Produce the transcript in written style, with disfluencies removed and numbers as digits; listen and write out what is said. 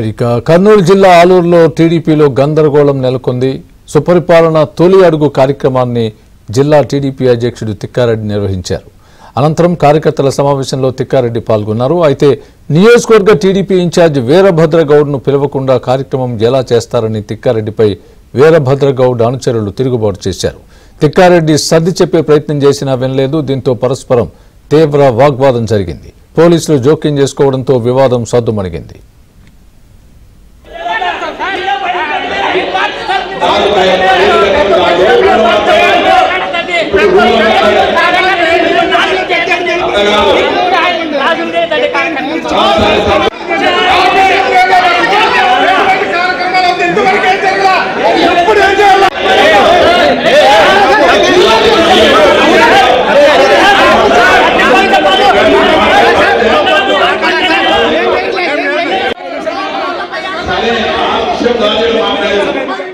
ఇక కర్నూలు జిల్లా ఆలూరులో టీడీపీలో గందరగోళం నెలకొంది. సుపరిపాలన తొలి అడుగు కార్యక్రమాన్ని జిల్లా టీడీపీ అధ్యక్షుడు తిక్కారెడ్డి నిర్వహించారు. అనంతరం కార్యకర్తల సమావేశంలో తిక్కారెడ్డి పాల్గొన్నారు. అయితే నియోజకవర్గ టీడీపీ ఇన్ఛార్జ్ వీరభద్రగౌడ్ను పిలవకుండా కార్యక్రమం ఎలా చేస్తారని తిక్కారెడ్డిపై వీరభద్రగౌడ్ అనుచరులు తిరుగుబాటు చేశారు. తిక్కారెడ్డి సర్ది చెప్పే ప్రయత్నం చేసినా వినలేదు. దీంతో పరస్పరం తీవ్ర వాగ్వాదం జరిగింది. పోలీసులు జోక్యం చేసుకోవడంతో వివాదం సద్దుమణిగింది. సరే